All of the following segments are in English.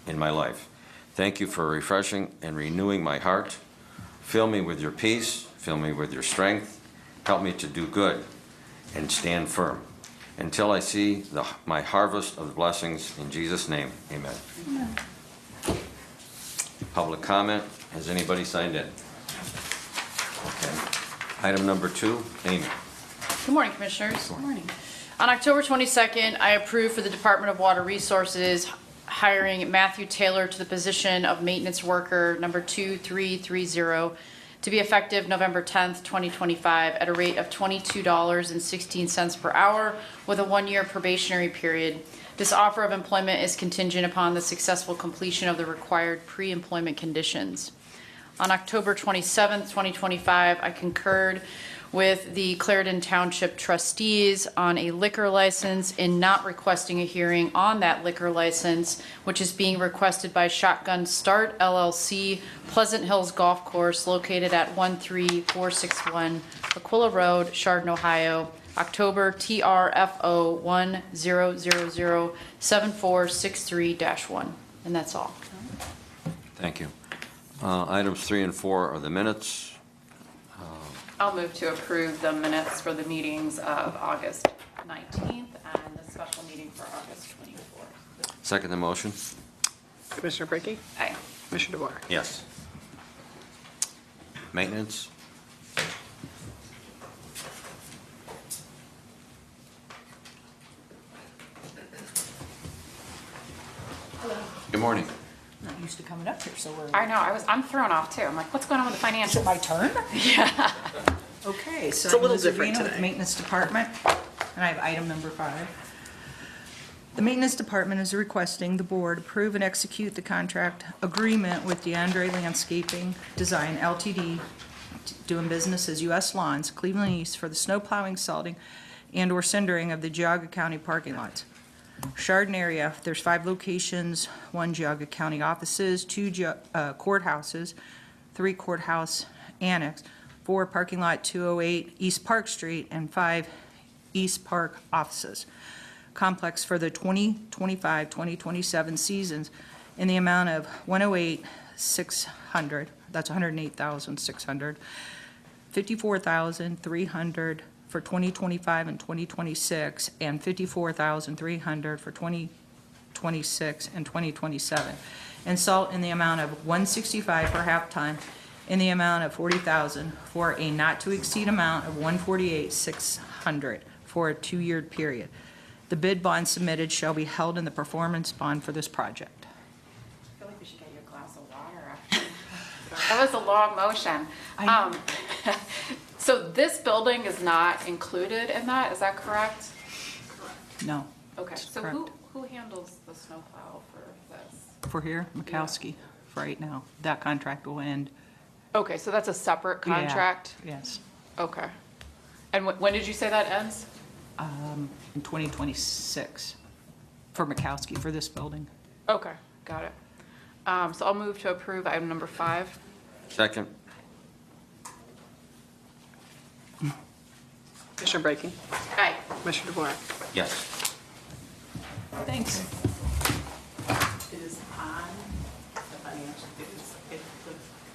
in my life. Thank you for refreshing and renewing my heart. Fill me with your peace, fill me with your strength. Help me to do good and stand firm until I see my harvest of blessings. In Jesus' name, amen. Amen. Public comment. Has anybody signed in? Okay. Item number 2, Amy. Good morning, Commissioners. Good morning. On October 22nd, I approved for the Department of Water Resources hiring Matthew Taylor to the position of maintenance worker number 2330 to be effective November 10th, 2025 at a rate of $22.16 per hour with a 1-year probationary period. This offer of employment is contingent upon the successful completion of the required pre-employment conditions. On October 27th, 2025, I concurred with the Clarendon Township trustees on a liquor license and not requesting a hearing on that liquor license, which is being requested by Shotgun Start LLC, Pleasant Hills Golf Course, located at 13461 Aquila Road, Chardon, Ohio. October TRFO 10007463-1. And that's all. Thank you. Items 3 and 4 are the minutes. I'll move to approve the minutes for the meetings of August 19th and the special meeting for August 24th. Second the motion. Commissioner Bricky? Aye. Commissioner DeBoer? Yes. Maintenance. Good morning. Not used to coming up here so early. I know, I'm thrown off too. I'm like, what's going on with the Is financials? it my turn? Yeah. Okay, so It's a little I'm different Elizabeth with today. Maintenance Department, and I have item number 5. The Maintenance Department is requesting the board approve and execute the contract agreement with DeAndre Landscaping Design LTD, doing business as U.S. Lawns, Cleveland East, for the snow plowing, salting, and/or cindering of the Geauga County parking lots. Chardon area, there's 5 locations, 1 Geauga County offices, 2 courthouses, 3 courthouse annex, 4 parking lot 208 East Park Street, and 5 East Park offices. Complex for the 2025-2027 seasons in the amount of $108,600, that's $108,600, $54,300 for 2025 and 2026, and $54,300 for 2026 and 2027. And salt in the amount of $165 for half-time, in the amount of $40,000 for a not-to-exceed amount of $148,600 for a 2-year period. The bid bond submitted shall be held in the performance bond for this project. I feel like we should get you a glass of water after. That was a long motion. So this building is not included in that, is that correct? No. Okay, so correct. who handles the snowplow for this? For here, Mikowski, for right now. That contract will end. Okay, so that's a separate Yeah, contract? Yes, Okay. And when did you say that ends? in 2026 for Mikowski, for this building. Okay, got it. So I'll move to approve item number 5. Second. Commissioner Bricky? Aye. Commissioner DeBoer? Yes. Thanks. It is on the financial,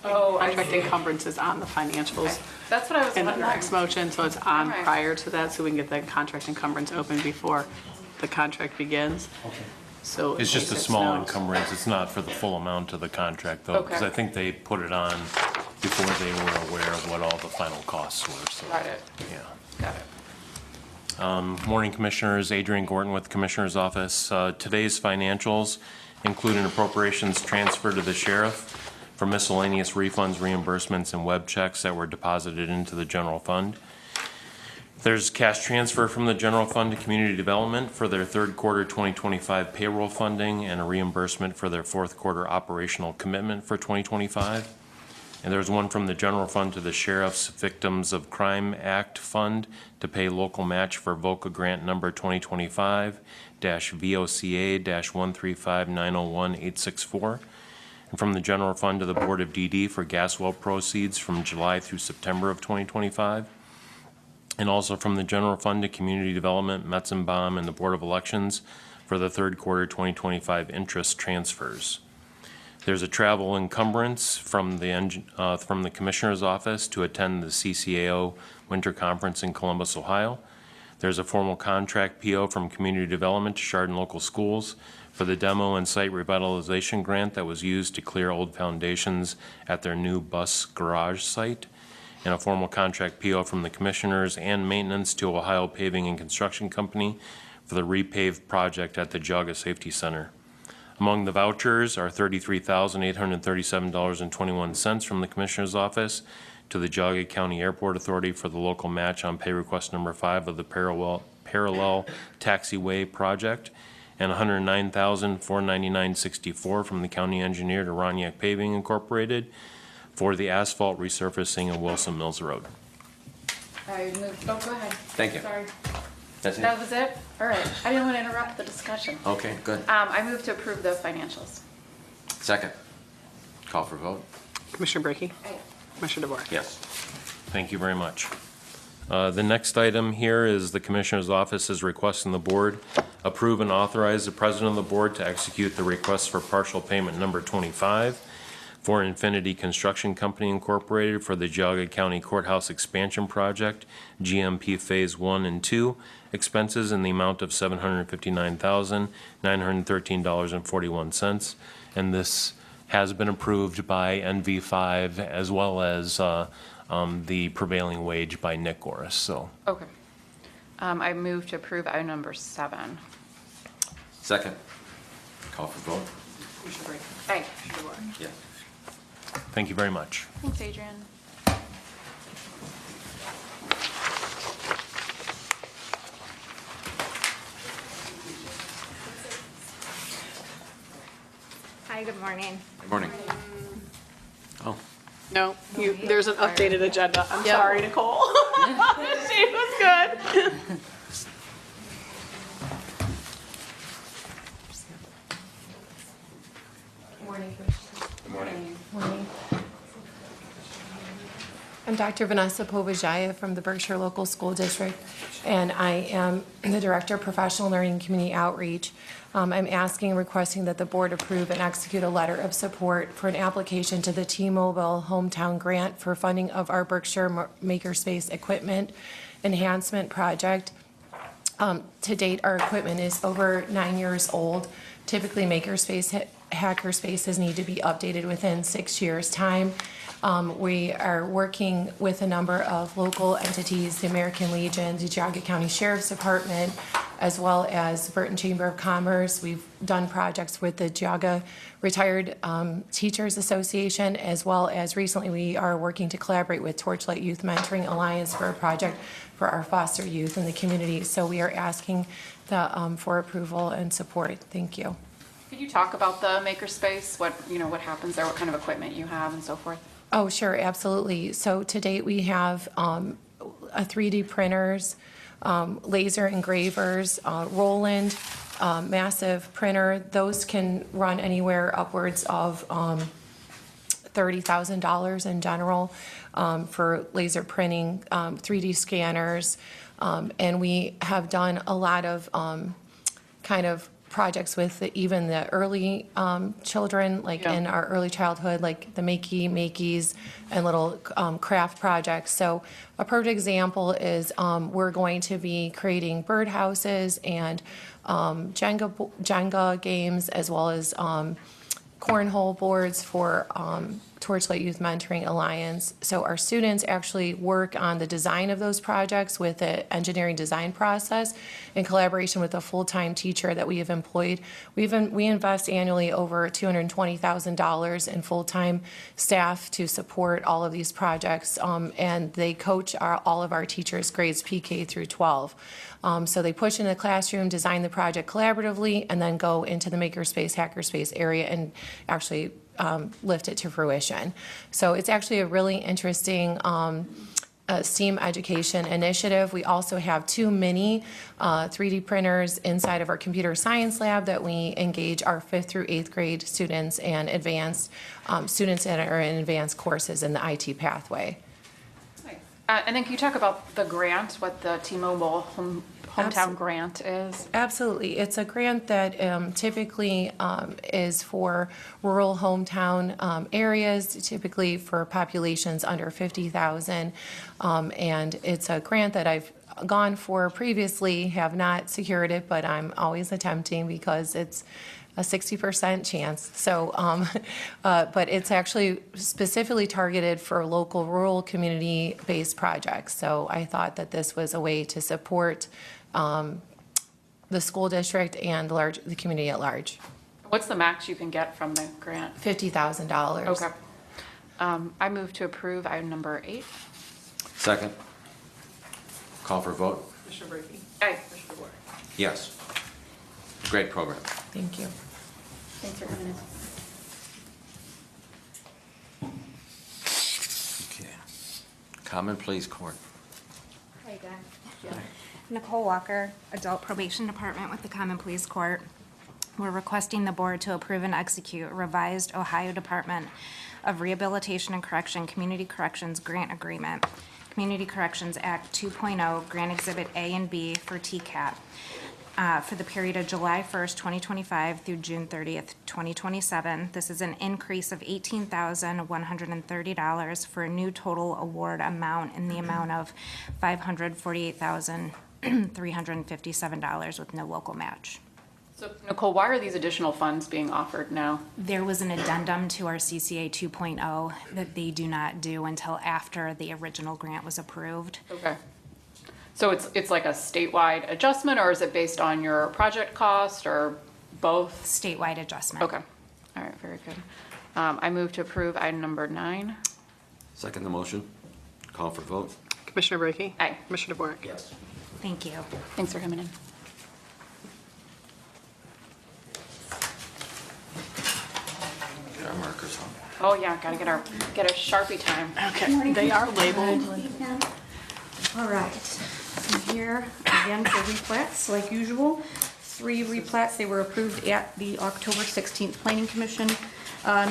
Oh, I contract see. encumbrance is on the financials That's what I was in the wondering. next motion, so it's on Alright. prior to that, so we can get that contract encumbrance open before the contract begins. Okay. So. It's just a it small snows. encumbrance, it's not for the full amount of the contract though, because Okay. I think they put it on before they were aware of what all the final costs were, so. Got it, Yeah. got it. Morning Commissioners, Adrian Gorton with Commissioner's Office. Today's financials include an appropriations transfer to the sheriff for miscellaneous refunds, reimbursements, and web checks that were deposited into the general fund. There's cash transfer from the general fund to community development for their third quarter 2025 payroll funding and a reimbursement for their fourth quarter operational commitment for 2025. And there's one from the general fund to the Sheriff's Victims of Crime Act Fund to pay local match for VOCA grant number 2025-VOCA-135901864. And from the general fund to the Board of DD for gas well proceeds from July through September of 2025. And also from the general fund to community development, Metzenbaum, and the Board of Elections for the third quarter 2025 interest transfers. There's a travel encumbrance from the Commissioner's Office to attend the CCAO Winter Conference in Columbus, Ohio. There's a formal contract PO from Community Development to Chardon Local Schools for the demo and site revitalization grant that was used to clear old foundations at their new bus garage site, and a formal contract PO from the Commissioners and Maintenance to Ohio Paving and Construction Company for the repaved project at the Geauga Safety Center. Among the vouchers are $33,837.21 from the Commissioner's Office to the Geauga County Airport Authority for the local match on pay request number 5 of the parallel taxiway project, and $109,499.64 from the county engineer to Roniak Paving Incorporated for the asphalt resurfacing of Wilson Mills Road. I moved, oh, go ahead. Thank you. Sorry. That's it? That was it? All right. I didn't want to interrupt the discussion. Okay, good. I move to approve the financials. Second. Call for vote? Commissioner Brackey? Aye. Commissioner DeBoer? Yes. Thank you very much. The next item here is the Commissioner's Office is requesting the board approve and authorize the President of the Board to execute the request for partial payment number 25 for Infinity Construction Company Incorporated for the Geauga County Courthouse Expansion Project, GMP Phase 1 and 2, expenses in the amount of $759,913.41. And this has been approved by NV5 as well as the prevailing wage by Nick Goris. So Okay. I move to approve item number 7. Second. Call for vote? Commissioner Brackey? Aye. Commissioner DeBoer? Yes. thank you very much. Thanks, Adrian. Hi, good morning. Good morning. Oh, No, there's an updated agenda. I'm Yep. sorry, Nicole. She was good. good morning. Morning. I'm Dr. Vanessa Povajaya from the Berkshire Local School District, and I am the Director of Professional Learning and Community Outreach. I'm asking and requesting that the board approve and execute a letter of support for an application to the T-Mobile Hometown Grant for funding of our Berkshire Makerspace Equipment Enhancement Project. To date, our equipment is over 9 years old. Typically, Makerspace hacker spaces need to be updated within 6 years' time. We are working with a number of local entities, the American Legion, the Geauga County Sheriff's Department, as well as Burton Chamber of Commerce. We've done projects with the Geauga Retired Teachers Association, as well as recently we are working to collaborate with Torchlight Youth Mentoring Alliance for a project for our foster youth in the community. So we are asking for approval and support. Thank you. Could you talk about the makerspace? What happens there? What kind of equipment you have and so forth? Oh, sure, absolutely. So to date, we have a 3D printers, laser engravers, Roland, massive printer. Those can run anywhere upwards of $30,000 in general for laser printing, 3D scanners. And we have done a lot of kind of projects with even the early children, like in our early childhood, like the Makeys and little craft projects. So a perfect example is we're going to be creating birdhouses and Jenga games, as well as cornhole boards for Torchlight Youth Mentoring Alliance. So our students actually work on the design of those projects with the engineering design process in collaboration with a full-time teacher that we have employed. We invest annually over $220,000 in full-time staff to support all of these projects, and they coach all of our teachers grades PK through 12. So they push into the classroom, design the project collaboratively, and then go into the makerspace, hackerspace area and actually lift it to fruition. So it's actually a really interesting STEAM education initiative. We also have 2 mini 3D printers inside of our computer science lab that we engage our 5th through 8th grade students and advanced students that are in advanced courses in the IT pathway. And then can you talk about the grant, what the T-Mobile hometown grant is? Absolutely. It's a grant that typically is for rural hometown areas, typically for populations under 50,000. And it's a grant that I've gone for previously, have not secured it, but I'm always attempting because it's a 60% chance. So, but it's actually specifically targeted for local rural community-based projects. So I thought that this was a way to support the school district and the community at large. What's the max you can get from the grant? $50,000. Okay. I move to approve item number 8. Second. Call for vote? Commissioner Brinkley? Aye. Commissioner DeWort? Yes. Great program. Thank you. Thanks for coming in. Okay. Comment, please, Court. Hi again. Nicole Walker, Adult Probation Department with the Common Pleas Court. We're requesting the board to approve and execute a revised Ohio Department of Rehabilitation and Correction Community Corrections Grant Agreement, Community Corrections Act 2.0, Grant Exhibit A and B for TCAP, for the period of July 1st, 2025 through June 30th, 2027. This is an increase of $18,130 for a new total award amount in the amount of $548,357 with no local match. So Nicole, why are these additional funds being offered now? There was an addendum to our CCA 2.0 that they do not do until after the original grant was approved. Okay. So it's like a statewide adjustment, or is it based on your project cost, or both? Statewide adjustment. Okay. All right, very good. I move to approve item number 9. Second the motion. Call for vote? Commissioner Brinkley? Aye. Commissioner DeWort? Yes. Thank you. Thanks for coming in. Get our markers on. Oh, yeah, gotta get a Sharpie time. Okay, they are labeled. All right, I'm here again for replats, like usual. 3 replats, they were approved at the October 16th Planning Commission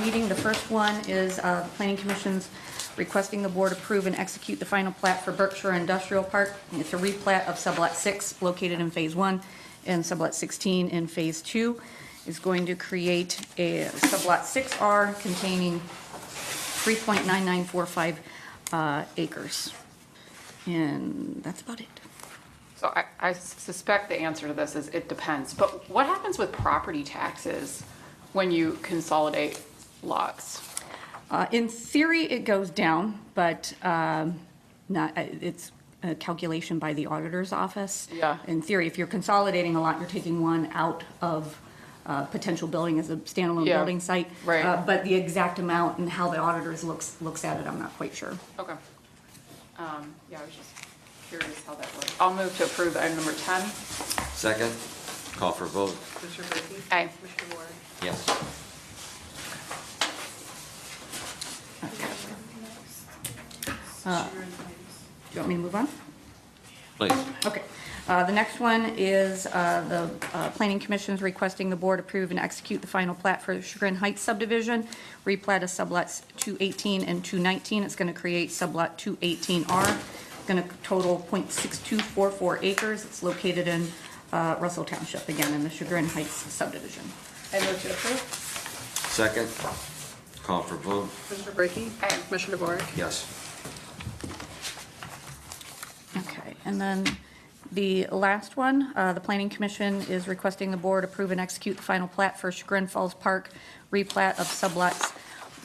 meeting. The first one is the Planning Commission's requesting the board approve and execute the final plat for Berkshire Industrial Park. It's a replat of sublot 6 located in Phase 1 and sublot 16 in Phase 2. Is going to create a sublot 6R containing 3.9945 acres. And that's about it. So I suspect the answer to this is it depends. But what happens with property taxes when you consolidate lots? In theory, it goes down, but it's a calculation by the auditor's office. Yeah. In theory, if you're consolidating a lot, you're taking one out of potential building as a standalone Yeah, building site. right. But the exact amount and how the auditors looks at it, I'm not quite sure. Okay. Yeah, I was just curious how that works. I'll move to approve item number 10. Second. Call for vote? Commissioner Brinkley? Aye. Commissioner DeWort? Yes. Do you want me to move on? Please. Okay. The next one is the Planning Commission's requesting the board approve and execute the final plat for Chagrin Heights subdivision, replat of sublots 218 and 219. It's going to create sublot 218R. It's going to total .6244 acres. It's located in Russell Township, again, in the Chagrin Heights subdivision. I move to approve. Second. Call for vote? Commissioner Brinkley? Aye. Commissioner DeWort? Yes. Okay, and then the last one, the Planning Commission is requesting the board approve and execute the final plat for Chagrin Falls Park, replat of sublots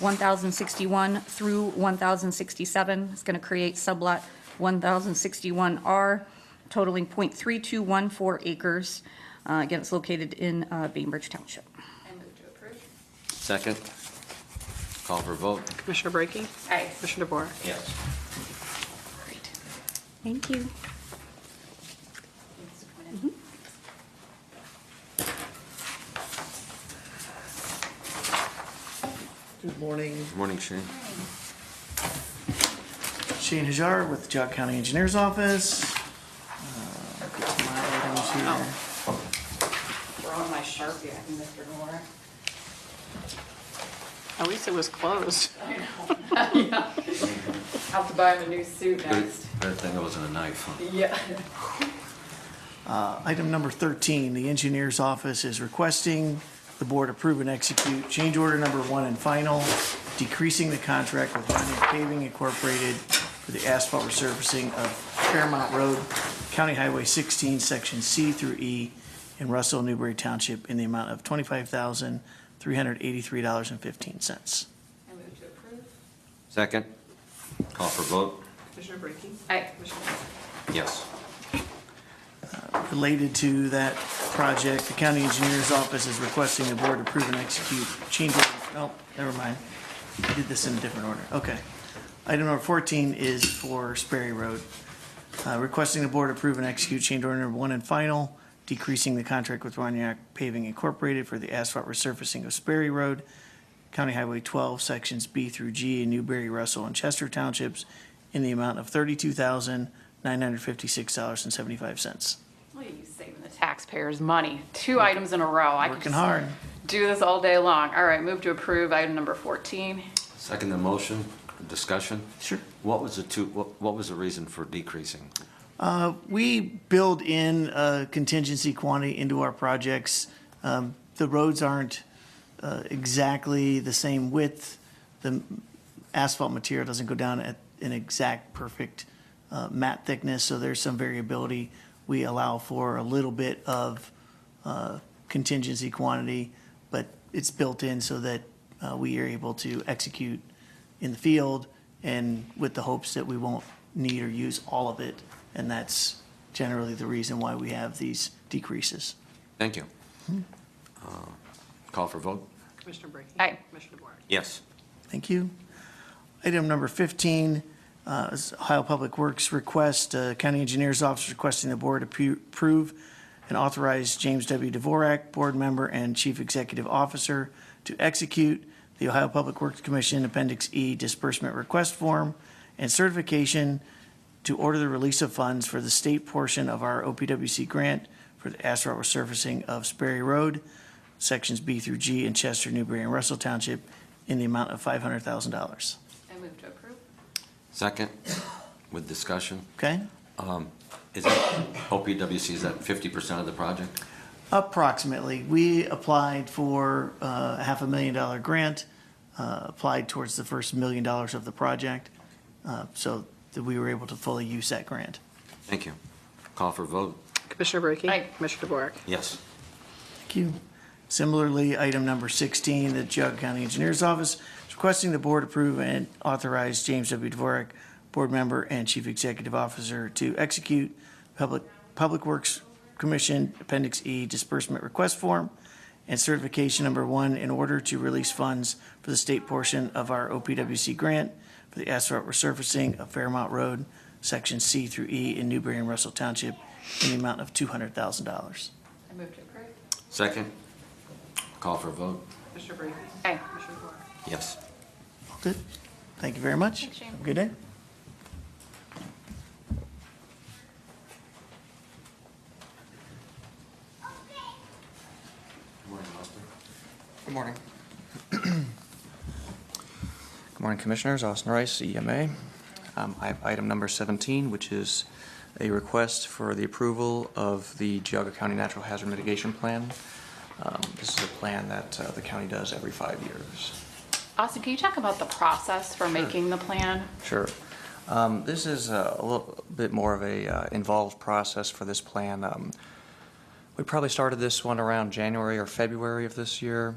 1061 through 1067. It's going to create sublot 1061R, totaling .3214 acres. Again, it's located in Bainbridge Township. I move to approve. Second. Call for vote? Commissioner Brinkley? Aye. Commissioner DeWort? Yes. Great. Thank you. Thanks for coming in. Good morning. Good morning, Shane. Shane Hajar with the Geauga County Engineer's Office. Get to my items here. We're on my Sharpie, I think, Mr. Nora. At least it was closed. Yeah. Have to buy him a new suit Good next. good thing it wasn't a knife. Huh? Yeah. Item number 13, the engineer's office is requesting the board approve and execute change order number 1 and final, decreasing the contract with Onion Paving Incorporated for the asphalt resurfacing of Fairmount Road, County Highway 16, Section C through E in Russell, Newberry Township in the amount of $25,383.15. I move to approve. Second. Call for vote. Commissioner Brackey? Aye. Commissioner DeWort? Yes. Related to that project, the county engineer's office is requesting the board approve and execute change order. Oh, never mind. I did this in a different order. Okay. Item number 14 is for Sperry Road. Requesting the board approve and execute change order number 1 and final, decreasing the contract with Roniak Paving Incorporated for the asphalt resurfacing of Sperry Road, County Highway 12, sections B through G in Newberry, Russell, and Chester Townships in the amount of $32,956.75. Look at you saving the taxpayers' money. 2 items in a row. I could Working just hard. do this all day long. All right, move to approve item number 14. Second the motion. Discussion. Sure. What was the reason for decreasing? We build in a contingency quantity into our projects. The roads aren't exactly the same width. The asphalt material doesn't go down at an exact perfect mat thickness, so there's some variability. We allow for a little bit of contingency quantity, but it's built in so that we are able to execute in the field and with the hopes that we won't need or use all of it. And that's generally the reason why we have these decreases. Thank you. Call for vote. Commissioner Brackey? Aye. Commissioner DeWort? Yes. Thank you. Item number 15 is Ohio Public Works request, County Engineer's Office requesting the board approve and authorize James W. Dvorak, board member and chief executive officer, to execute the Ohio Public Works Commission Appendix E disbursement request form and certification to order the release of funds for the state portion of our OPWC grant for the asphalt resurfacing of Sperry Road, sections B through G in Chester, Newberry, and Russell Township in the amount of $500,000. I move to approve. Second, with discussion. Okay? Is that OPWC, is that 50% of the project? Approximately. We applied for a $500,000 grant, applied towards the first $1 million of the project, so that we were able to fully use that grant. Thank you. Call for vote. Commissioner Brackey? Aye. Commissioner DeWort? Yes. Thank you. Similarly, item number 16, the Geauga County Engineer's Office is requesting the board approve and authorize James W. Dvorak, board member and chief executive officer, to execute Public Works Commission Appendix E disbursement request form and certification number 1 in order to release funds for the state portion of our OPWC grant for the asphalt resurfacing of Fairmount Road, section C through E in Newberry and Russell Township in the amount of $200,000. I move to approve. Second. Call for vote. Commissioner Brackey? Aye. Commissioner DeWort? Yes. Good. Thank you very much. Thanks, Shane. Have a good day. Good morning. Good morning, Commissioners. Austin Rice, EMA. I have item number 17, which is a request for the approval of the Geauga County Natural Hazard Mitigation Plan. This is a plan that the county does every 5 years. Austin, can you talk about the process for making the plan? Sure. This is a little bit more of a involved process for this plan. We probably started this one around January or February of this year.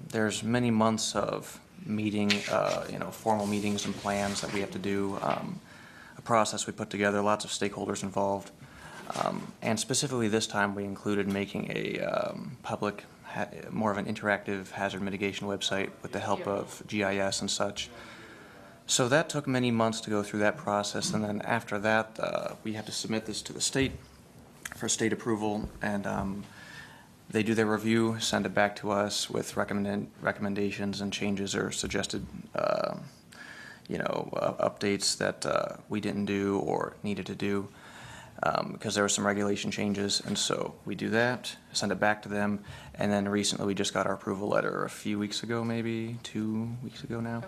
There's many months of meeting, formal meetings and plans that we have to do, a process we put together, lots of stakeholders involved. And specifically this time we included making a more of an interactive hazard mitigation website with the help of GIS and such. So that took many months to go through that process, and then after that we had to submit this to the state for state approval, and they do their review, send it back to us with recommendations and changes or suggested updates that we didn't do or needed to do. because there were some regulation changes. And so we do that, send it back to them. And then recently, we just got our approval letter a few weeks ago, maybe 2 weeks ago now. Okay.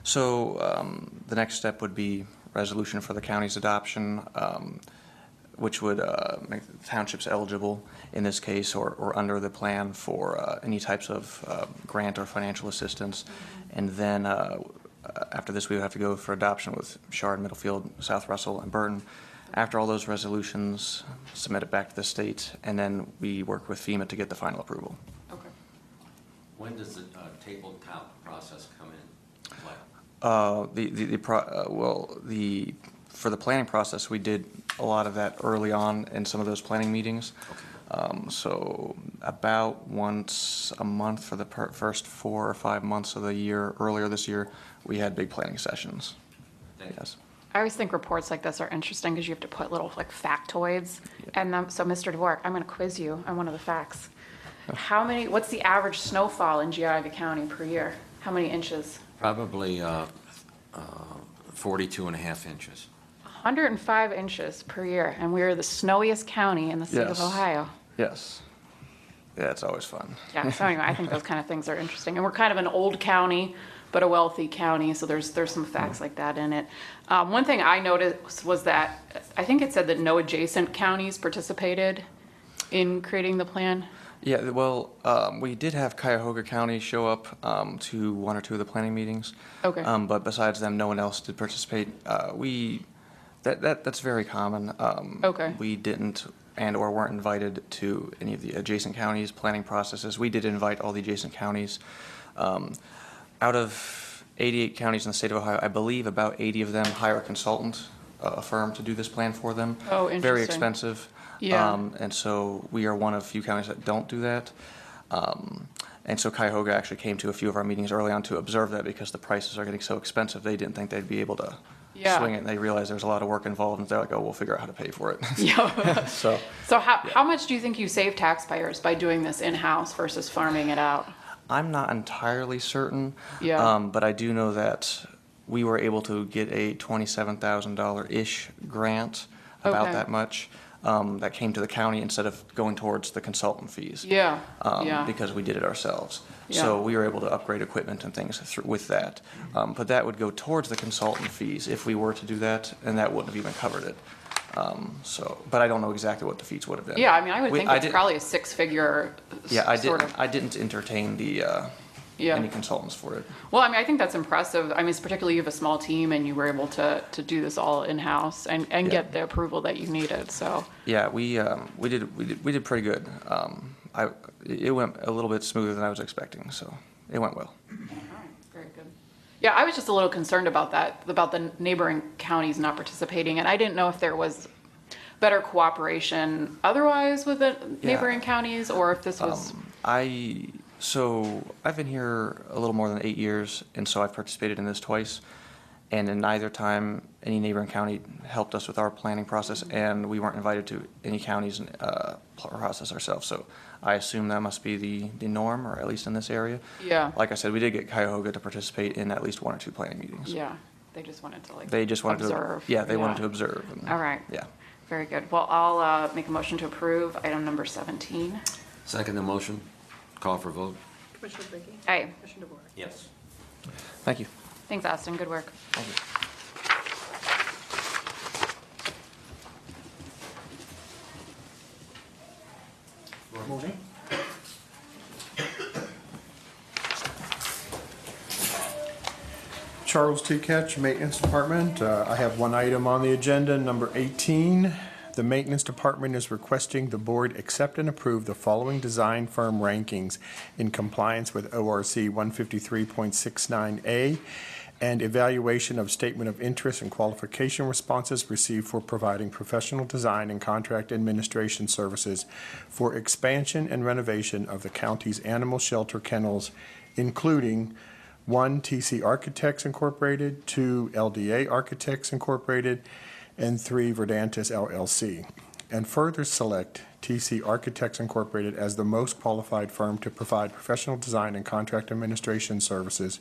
So the next step would be resolution for the county's adoption, which would make the townships eligible in this case or under the plan for any types of grant or financial assistance. And then after this, we would have to go for adoption with Shard, Middlefield, South Russell, and Burton. After all those resolutions, submit it back to the state, and then we work with FEMA to get the final approval. Okay. When does the tabletop process come in? Play? For the planning process, we did a lot of that early on in some of those planning meetings. So about once a month for the first 4 or 5 months of the year, earlier this year, we had big planning sessions. Yes. I always think reports like this are interesting because you have to put little like factoids. And so Mr. DeVore, I'm going to quiz you on one of the facts. What's the average snowfall in Geauga County per year? How many inches? Probably 42.5 inches. 105 inches per year, and we're the snowiest county in the state of Yes. Ohio. Yes. Yeah, it's always fun. Yeah, so anyway, I think those kind of things are interesting. And we're kind of an old county, but a wealthy county, so there's some facts like that in it. One thing I noticed was that, I think it said that no adjacent counties participated in creating the plan. Yeah, well, we did have Cuyahoga County show up to 1 or 2 of the planning meetings. Okay. But besides them, no one else did participate. That's very common. Okay. We didn't or weren't invited to any of the adjacent counties' planning processes. We did invite all the adjacent counties. Out of 88 counties in the state of Ohio, I believe about 80 of them hire a consultant, a firm to do this plan for them. Oh, interesting. Very expensive. Yeah. And so we are one of few counties that don't do that. And so Cuyahoga actually came to a few of our meetings early on to observe that because the prices are getting so expensive. They didn't think they'd be able to swing it. And they realized there's a lot of work involved, and they're like, oh, we'll figure out how to pay for it. Yeah. So How much do you think you save taxpayers by doing this in-house versus farming it out? I'm not entirely certain. Yeah. But I do know that we were able to get a $27,000-ish grant, about Okay. that much, that came to the county instead of going towards the consultant fees. Yeah, Because we did it ourselves. Yeah. So we were able to upgrade equipment and things with that. But that would go towards the consultant fees if we were to do that, and that wouldn't have even covered it. But I don't know exactly what the fees would have been. Yeah, I mean, I would think it's did- probably a six-figure Yeah, sort of. I didn't entertain any consultants for it. Well, I mean, I think that's impressive. I mean, it's particularly you have a small team and you were able to do this all in-house and get the approval that you needed, so. Yeah, we did pretty good. It went a little bit smoother than I was expecting, so it went well. Very good. Yeah, I was just a little concerned about that, about the neighboring counties not participating, and I didn't know if there was better cooperation otherwise with the neighboring counties, or if this was. So I've been here a little more than 8 years, and so I've participated in this twice. And in neither time, any neighboring county helped us with our planning process, and we weren't invited to any counties process ourselves. So I assume that must be the norm, or at least in this area. Yeah. Like I said, we did get Cuyahoga to participate in at least 1 or 2 planning meetings. Yeah, they just wanted to They just wanted observe. to, they wanted to observe. And, All right. Yeah. Very good. Well, I'll make a motion to approve item number 17. Second the motion. Call for vote. Commissioner Brinkley? Aye. Commissioner DeVore? Yes. Thank you. Thanks, Austin. Good work. Thank you. Morning. Charles T. Ketch, Maintenance Department. I have one item on the agenda, number 18. The Maintenance Department is requesting the board accept and approve the following design firm rankings in compliance with ORC 153.69A and evaluation of statement of interest and qualification responses received for providing professional design and contract administration services for expansion and renovation of the county's animal shelter kennels, including 1, TC Architects Incorporated, 2, LDA Architects Incorporated, and 3, Verdantis LLC. and further select TC Architects Incorporated as the most qualified firm to provide professional design and contract administration services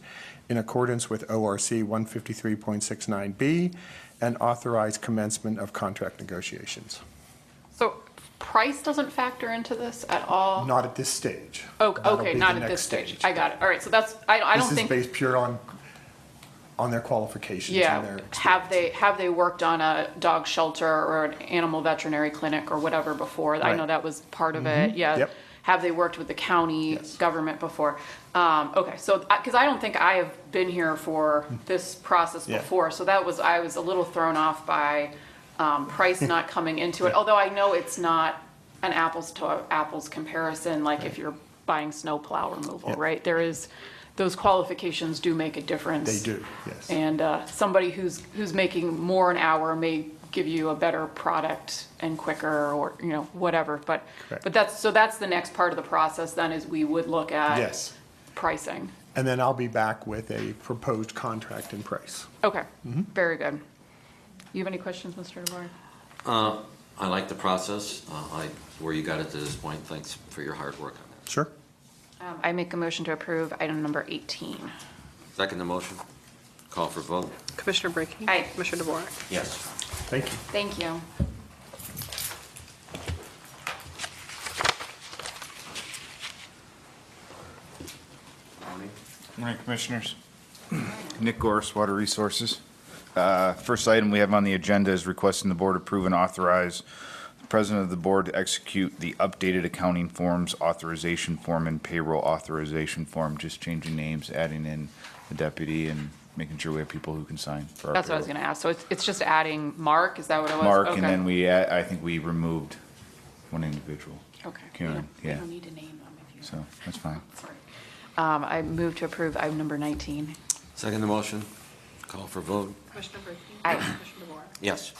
in accordance with ORC 153.69B, and authorize commencement of contract negotiations. So price doesn't factor into this at all? Not at this stage. Oh, That'll okay, be not the at this next stage. I got it. All right, so that's, I don't This is think. based pure on their qualifications and their Yeah, experience. have they worked on a dog shelter or an animal veterinary clinic or whatever before? I know Right. that was part of it, yeah. Yep. Have they worked with the county Yes. government before? Okay, so, because I don't think I have been here for this process Yeah. before, so I was a little thrown off by price not coming into it, although I know it's not an apples to apples comparison, like if you're buying snow plow removal, Yeah. right? Those qualifications do make a difference. They do, yes. And somebody who's making more an hour may give you a better product and quicker, or, you know, whatever. But Correct. that's the next part of the process then, is we would look at Yes. pricing. And then I'll be back with a proposed contract and price. Okay, very good. You have any questions, Mr. DeVore? I like the process, where you got it to this point. Thanks for your hard work on that. Sure. I make a motion to approve item number 18. Second the motion. Call for vote. Commissioner Brackey? Aye. Commissioner DeVore? Yes. Thank you. Thank you. Morning, Commissioners. Nick Gorse, Water Resources. First item we have on the agenda is requesting the board approve and authorize the president of the board to execute the updated accounting forms authorization form and payroll authorization form, just changing names, adding in the deputy, and making sure we have people who can sign for our That's what I was payroll. going to ask. So it's just adding Mark, is that what it was? Mark, and Okay. then I think we removed one individual. Okay. Karen, We yeah, don't need to name them if you. so that's fine. Sorry. I move to approve item number 19. Second the motion. Call for vote. Commissioner Brackey? Aye. Commissioner DeVore? Yes.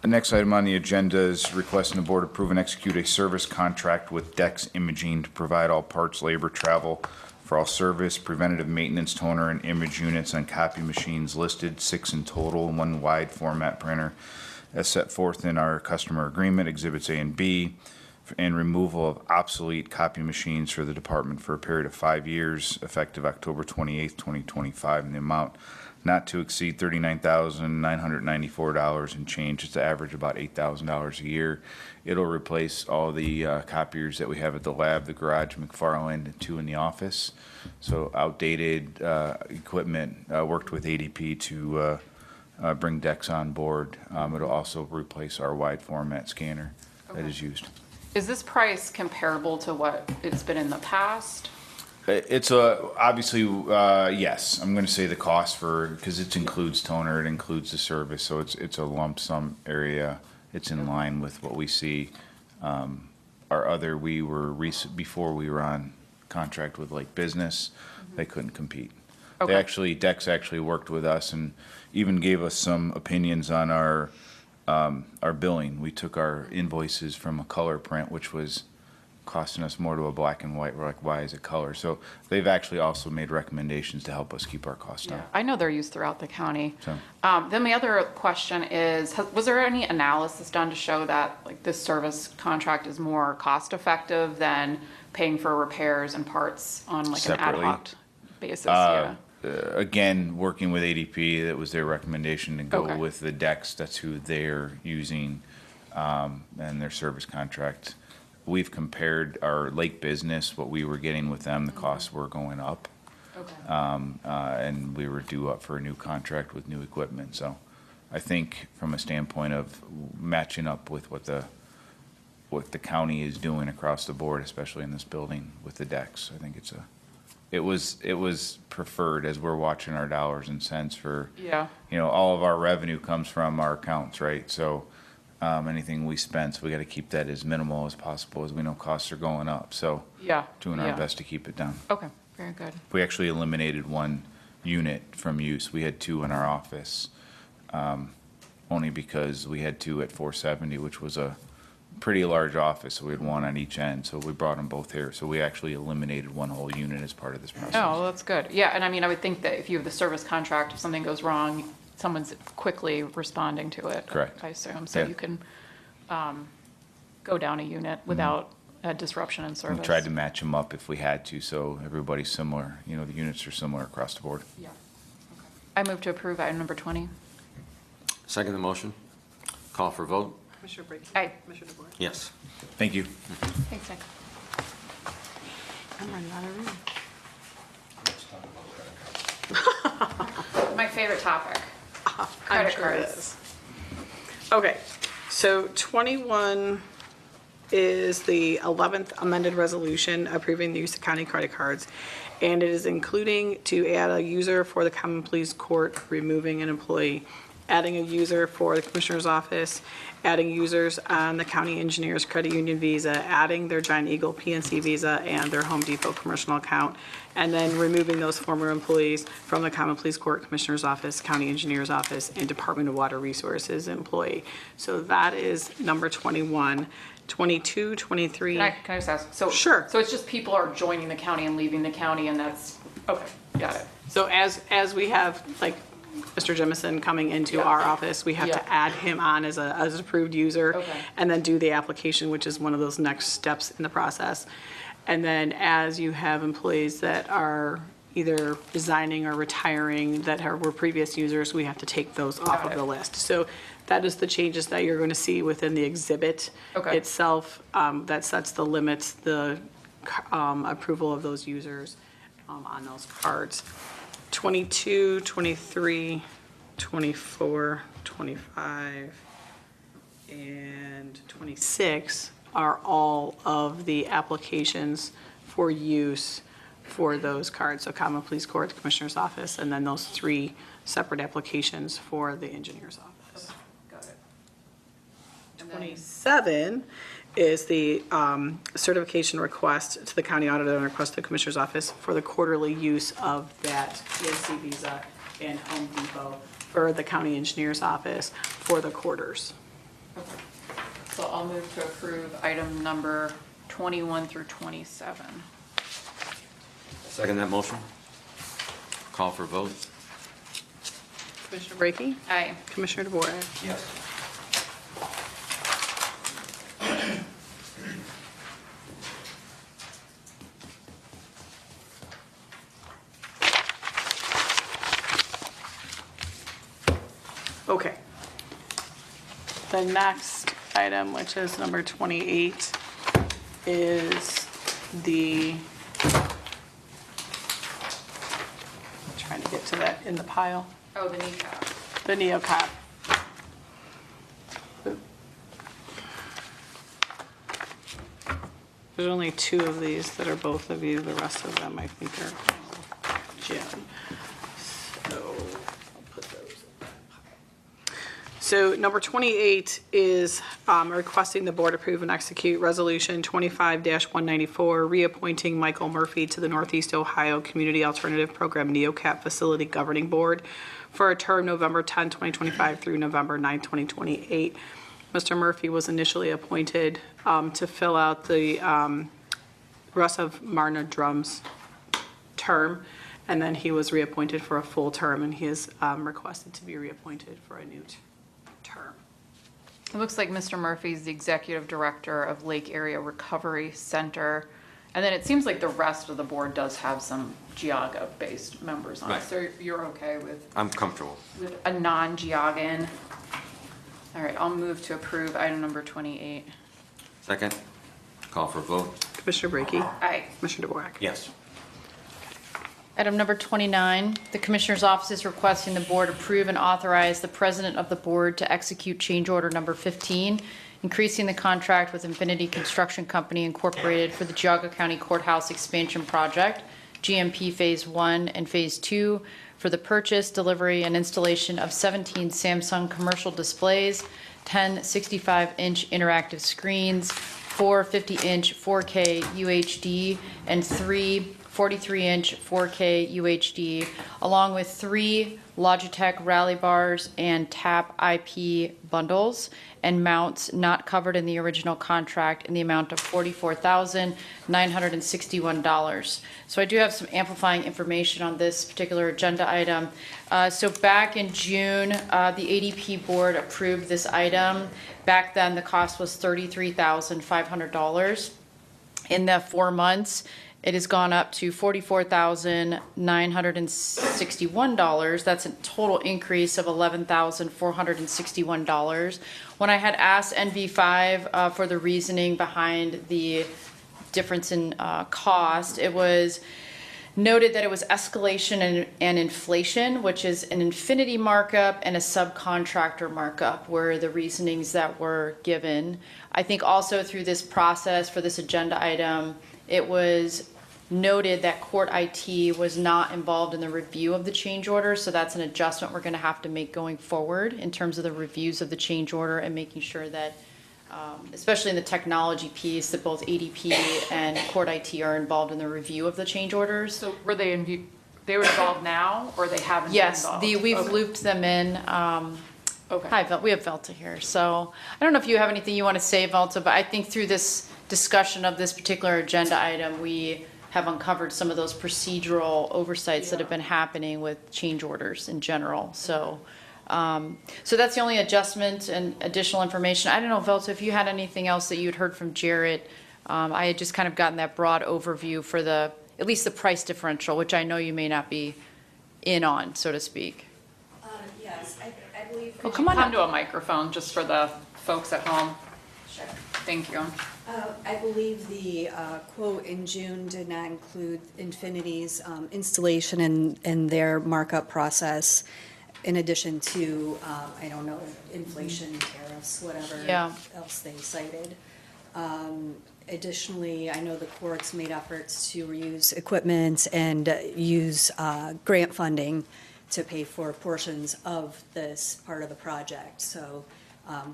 The next item on the agenda is requesting the board approve and execute a service contract with Dex Imaging to provide all parts, labor, travel for all service, preventative maintenance, toner, and image units on copy machines listed, 6 in total, 1 wide format printer, as set forth in our customer agreement, Exhibits A and B, and removal of obsolete copy machines for the department for a period of 5 years, effective October 28th, 2025, in the amount not to exceed $39,994 and change. It's to average about $8,000 a year. It'll replace all the copiers that we have at the lab, the garage, McFarland, and 2 in the office. So outdated equipment. Worked with ADP to bring Dex on board. It'll also replace our wide format scanner that is used. Is this price comparable to what it's been in the past? It's obviously, yes, I'm gonna say the cost because it includes toner, it includes the service, so it's a lump sum area. It's in line with what we see. Before we were on contract with like business, they couldn't compete. Okay. Dex actually worked with us and even gave us some opinions on our billing. We took our invoices from a color print, which was costing us more to a black and white. We're like, why is it color? So they've actually also made recommendations to help us keep our costs down. I know they're used throughout the county. So- Then the other question is, was there any analysis done to show that like this service contract is more cost effective than paying for repairs and parts on like an ad Separately? hoc basis? Yeah. Again, working with ADP, that was their recommendation to go Okay. with the Dex. That's who they're using, and their service contract. We've compared our lake business, what we were getting with them, the costs were going up. Okay. And we were due up for a new contract with new equipment. So I think from a standpoint of matching up with what the county is doing across the board, especially in this building with the decks, I think it was preferred as we're watching our dollars and cents for, Yeah. all of our revenue comes from our accounts, right? So anything we spend, so we got to keep that as minimal as possible, as we know costs are going up. So Yeah. doing yeah. our best to keep it down. Okay, very good. We actually eliminated 1 unit from use. We had 2 in our office, only because we had 2 at 470, which was a pretty large office, so we had 1 on each end, so we brought them both here. So we actually eliminated 1 whole unit as part of this process. Oh, well, that's good. Yeah, and I mean, I would think that if you have the service contract, if something goes wrong, someone's quickly responding to it. Correct. I assume, so Yeah. you can go down a unit without a disruption in We service. tried to match them up if we had to, so everybody's similar, you know, the units are similar across the board. Yeah. I move to approve item number 20. Second the motion. Call for vote. Commissioner Brackey. Aye. Commissioner DeBoer. Yes. Thank you. Thanks, Nick. I'm running out of room. My favorite topic. I'm Credit sure it cards. is. Okay, so 21 is the 11th amended resolution approving the use of county credit cards. And it is including to add a user for the common pleas court, removing an employee, adding a user for the commissioner's office, adding users on the county engineer's credit union visa, adding their Giant Eagle PNC visa and their Home Depot commercial account, and then removing those former employees from the common pleas court, commissioner's office, county engineer's office, and Department of Water Resources employee. So that is number 21. 22, 23. Can I just ask? So Sure. So it's just people are joining the county and leaving the county, and that's, okay, got it. So as we have, like, Mr. Jemison coming into our office, we have Yeah. to add him on as an approved user. Okay. And then do the application, which is one of those next steps in the process. And then as you have employees that are either resigning or retiring that were previous users, we have to take those off Got of it. the list. So that is the changes that you're going to see within the exhibit Okay. itself. That sets the limits, the approval of those users on those cards. 22, 23, 24, 25, and 26 are all of the applications for use for those cards. So common pleas court, commissioner's office, and then those 3 separate applications for the engineer's office. Got it. And then- 27 is the certification request to the county auditor and request to the commissioner's office for the quarterly use of that PNC visa and Home Depot for the county engineer's office for the quarters. So I'll move to approve item number 21 through 27. Second that motion. Call for vote. Commissioner Brackey? Aye. Commissioner DeBoer? Yes. Okay. The next item, which is number 28, is the, trying to get to that in the pile, Oh, the kneecap. the NeoCap. There's only 2 of these that are both of you, the rest of them I think are Jim. So I'll put those in that pile. So number 28 is requesting the board approve and execute Resolution 25-194, reappointing Michael Murphy to the Northeast Ohio Community Alternative Program NeoCap Facility Governing Board for a term November 10, 2025 through November 9, 2028. Mr. Murphy was initially appointed to fill out the rest of Marna Drum's term, and then he was reappointed for a full term, and he is requested to be reappointed for a new term. It looks like Mr. Murphy's the executive director of Lake Area Recovery Center. And then it seems like the rest of the board does have some Geauga-based members on it. Right. So you're okay with I'm comfortable. a non-Geaugan? All right, I'll move to approve item number 28. Second. Call for vote. Commissioner Brackey? Aye. Commissioner DeBoer? Yes. Item number 29, the Commissioner's Office is requesting the Board approve and authorize the President of the Board to execute change order number 15, increasing the contract with Infinity Construction Company Incorporated for the Geauga County Courthouse Expansion Project, GMP Phase 1 and Phase 2, for the purchase, delivery, and installation of 17 Samsung commercial displays, 10 65-inch interactive screens, 4 50-inch 4K UHD, and 3 43-inch 4K UHD, along with 3 Logitech Rally bars and Tap IP bundles and mounts not covered in the original contract in the amount of $44,961. So I do have some amplifying information on this particular agenda item. So back in June, the ADP board approved this item. Back then, the cost was $33,500. In the 4 months, it has gone up to $44,961. That's a total increase of $11,461. When I had asked NV5 for the reasoning behind the difference in cost, it was noted that it was escalation and inflation, which is an infinity markup and a subcontractor markup were the reasonings that were given. I think also through this process for this agenda item, it was noted that court IT was not involved in the review of the change order, so that's an adjustment we're going to have to make going forward in terms of the reviews of the change order and making sure that, especially in the technology piece, that both ADP and court IT are involved in the review of the change orders. So were they they were involved now, or they haven't been Yes, involved? we've Okay. looped them in. Okay. Hi, we have Velta here. So I don't know if you have anything you want to say, Velta, but I think through this discussion of this particular agenda item, we have uncovered some of those procedural oversights that have been happening with change orders in general. So, so that's the only adjustment and additional information. I don't know, Velta, if you had anything else that you had heard from Jarrett. I had just kind of gotten that broad overview for at least the price differential, which I know you may not be in on, so to speak. Yes, I believe. Oh, come on Come up. to a microphone, just for the folks at home. Sure. Thank you. I believe the quote in June did not include Infinity's installation and their markup process, in addition to, I don't know, inflation, tariffs, whatever Yeah. else they cited. Additionally, I know the courts made efforts to reuse equipment and use grant funding to pay for portions of this part of the project. So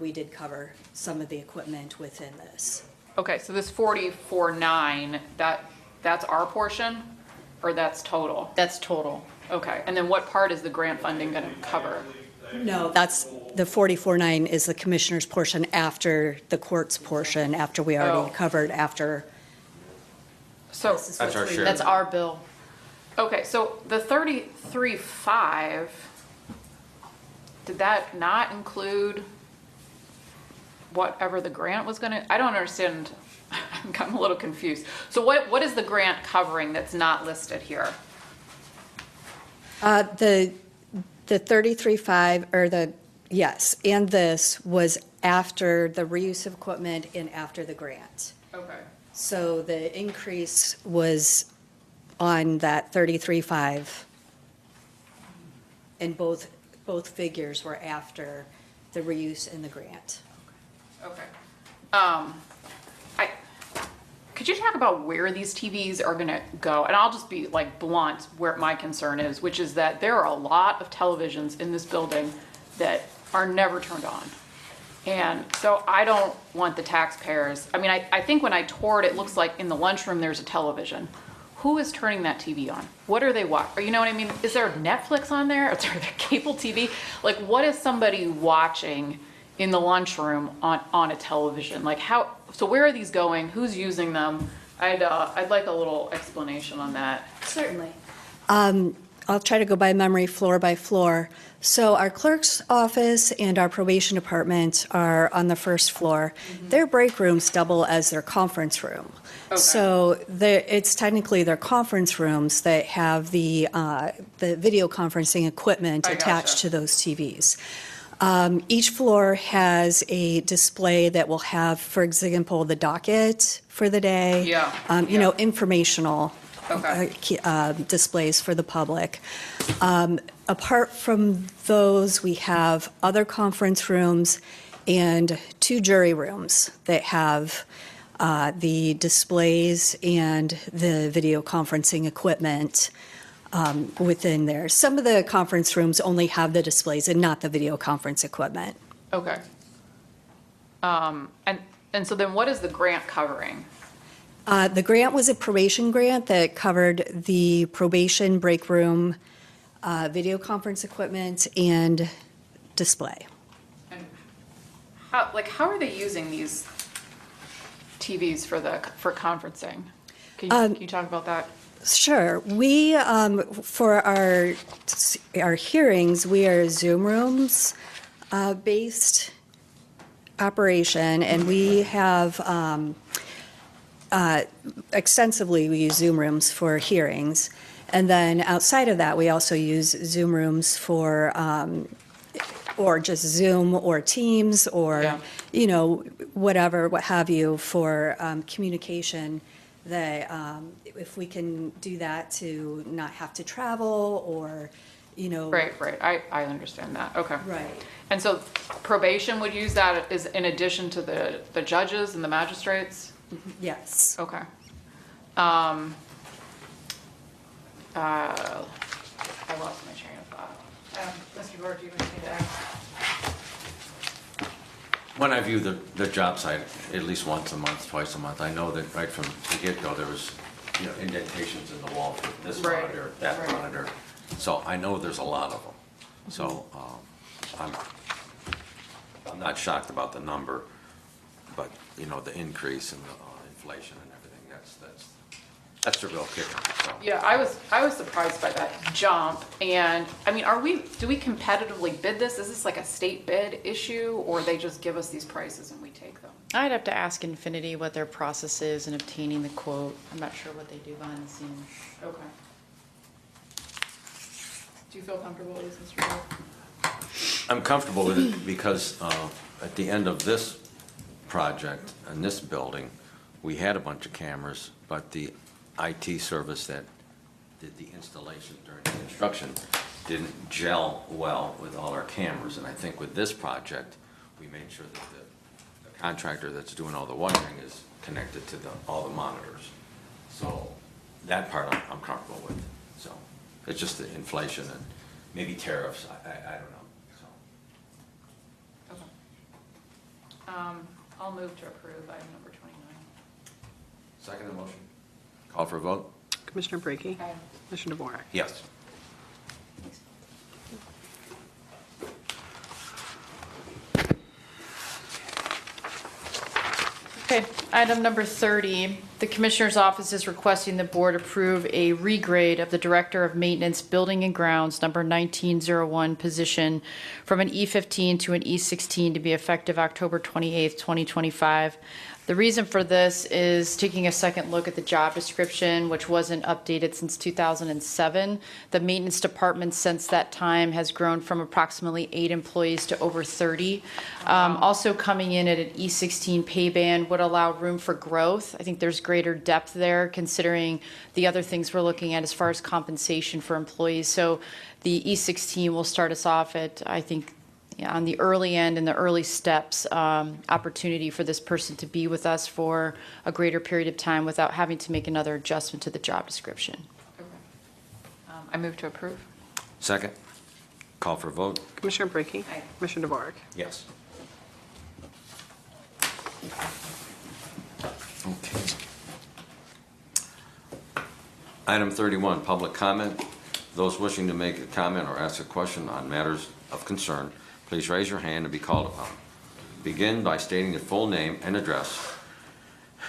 we did cover some of the equipment within this. Okay, so this 44.9, that's our portion, or that's total? That's total. Okay, and then what part is the grant funding going to cover? No, that's, the 44.9 is the commissioner's portion after the court's portion, after we already Oh. covered after. So, This is That's our what we- share. That's our bill. okay, so the 33.5, did that not include whatever the grant was gonna, I don't understand, I'm a little confused. So what is the grant covering that's not listed here? The 33.5, or yes, and this was after the reuse of equipment and after the grant. Okay. So the increase was on that 33.5, and both figures were after the reuse and the grant. Okay. Could you talk about where these TVs are gonna go? And I'll just be like blunt where my concern is, which is that there are a lot of televisions in this building that are never turned on. And so I don't want the taxpayers, I mean, I think when I toured, it looks like in the lunchroom, there's a television. Who is turning that TV on? What are they watching? You know what I mean? Is there Netflix on there? Is there cable TV? Like, what is somebody watching in the lunchroom on a television? Like so where are these going? Who's using them? I'd like a little explanation on that. Certainly. I'll try to go by memory, floor by floor. So our clerk's office and our probation department are on the first floor. Their break rooms double as their conference room. Okay. So it's technically their conference rooms that have the video conferencing equipment I attached gotcha. to those TVs. Each floor has a display that will have, for example, the docket for the day. Yeah, You know, informational Okay. displays for the public. Apart from those, we have other conference rooms and 2 jury rooms that have the displays and the video conferencing equipment within there. Some of the conference rooms only have the displays and not the video conference equipment. Okay. And so then what is the grant covering? The grant was a probation grant that covered the probation break room, video conference equipment, and display. And how are they using these TVs for conferencing? Can you talk about that? Sure. We, for our hearings, we are Zoom rooms based operation, and we have extensively, we use Zoom rooms for hearings. And then outside of that, we also use Zoom rooms for, or just Zoom or Teams or, whatever, what have you, for communication. That if we can do that to not have to travel or, Right. I understand that. Okay. Right. And so probation would use that is in addition to the judges and the magistrates? Yes. Okay. I lost my train of thought. Mr. Gord, do you have anything to add? When I view the job site at least once a month, twice a month, I know that right from the get-go, there was, indentations in the wall for this Right. monitor, that monitor. So I know there's a lot of them. So I'm not shocked about the number, but, the increase in the inflation and everything, that's the real kicker, so. Yeah, I was surprised by that jump. And I mean, do we competitively bid this? Is this like a state bid issue, or they just give us these prices and we take them? I'd have to ask Infinity what their process is in obtaining the quote. I'm not sure what they do behind the scenes. Okay. Do you feel comfortable with this, Mr. Gord? I'm comfortable with it because at the end of this project, in this building, we had a bunch of cameras, but the IT service that did the installation during the construction didn't gel well with all our cameras. And I think with this project, we made sure that the contractor that's doing all the wiring is connected to all the monitors. So that part I'm comfortable with. So it's just the inflation and maybe tariffs. I don't know. So. Okay. I'll move to approve item number 29. Second the motion. Call for a vote? Commissioner Brackey. Aye. Commissioner DeVore. Yes. Okay, item number 30, the Commissioner's Office is requesting the Board approve a regrade of the Director of Maintenance Building and Grounds, number 1901 position, from an E15 to an E16 to be effective October 28th, 2025. The reason for this is taking a second look at the job description, which wasn't updated since 2007. The maintenance department since that time has grown from approximately 8 employees to over 30. Also coming in at an E16 pay band would allow room for growth. I think there's greater depth there considering the other things we're looking at as far as compensation for employees. So the E16 will start us off at, I think, on the early end and the early steps, opportunity for this person to be with us for a greater period of time without having to make another adjustment to the job description. Okay. I move to approve. Second. Call for a vote? Commissioner Brackey. Aye. Commissioner DeVore. Yes. Okay. Item 31, public comment. Those wishing to make a comment or ask a question on matters of concern, please raise your hand and be called upon. Begin by stating your full name and address,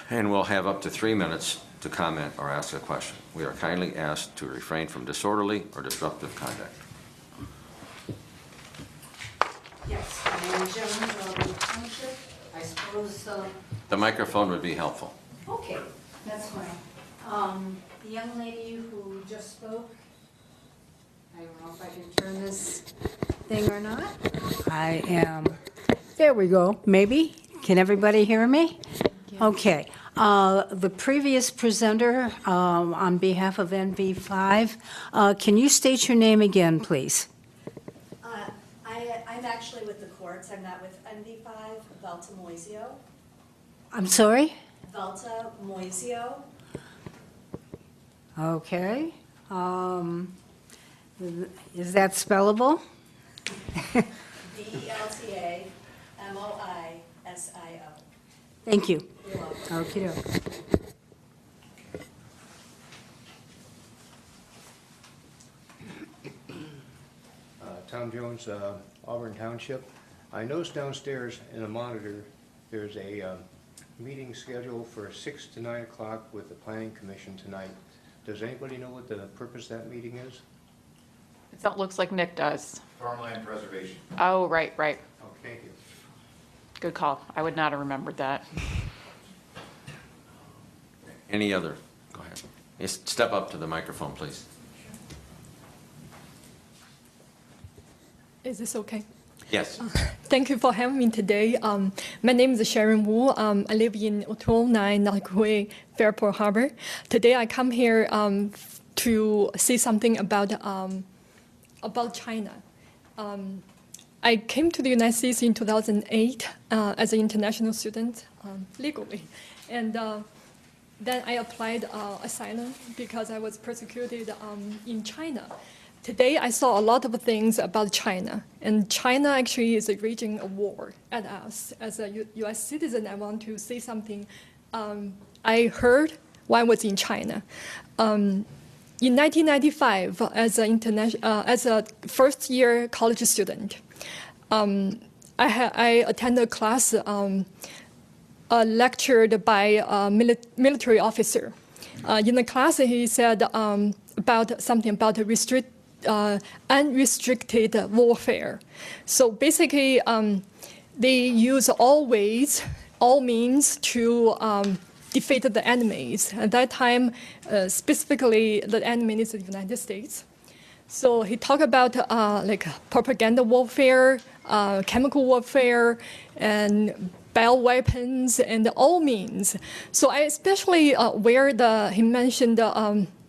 and we'll have up to 3 minutes to comment or ask a question. We are kindly asked to refrain from disorderly or disruptive conduct. Yes, my name is Joan, Wellwood Township. I suppose, The microphone would be helpful. okay, that's fine. The young lady who just spoke, I don't know if I can turn this thing or not. I am, there we go, maybe. Can everybody hear me? Okay. The previous presenter, on behalf of NV5, can you state your name again, please? I'm actually with the courts. I'm not with NV5, Velta Moisio. I'm sorry? Velta Moisio. Okay. Is that spellable? VELTA MOISIO. Thank you. You're welcome. Okay. Tom Jones, Auburn Township. I noticed downstairs in the monitor, there's a meeting scheduled for 6 to 9 o'clock with the Planning Commission tonight. Does anybody know what the purpose of that meeting is? It looks like Nick does. Farmland preservation. Oh, right. Oh, thank you. Good call. I would not have remembered that. Any other? Go ahead. Yes, step up to the microphone, please. Is this okay? Yes. Thank you for having me today. My name is Sharon Wu. I live in 209 Nakui, Fairport Harbor. Today I come here to say something about China. I came to the United States in 2008 as an international student legally. And then I applied asylum because I was persecuted in China. Today, I saw a lot of things about China, and China actually is waging a war at us. As a U.S. citizen, I want to say something I heard while I was in China. In 1995, as a first-year college student, I attended a class lectured by a military officer. In the class, he said about something about unrestricted warfare. So basically, they use all ways, all means to defeat the enemies. At that time, specifically, the enemy is the United States. So he talked about like propaganda warfare, chemical warfare, and bioweapons, and all means. So I especially he mentioned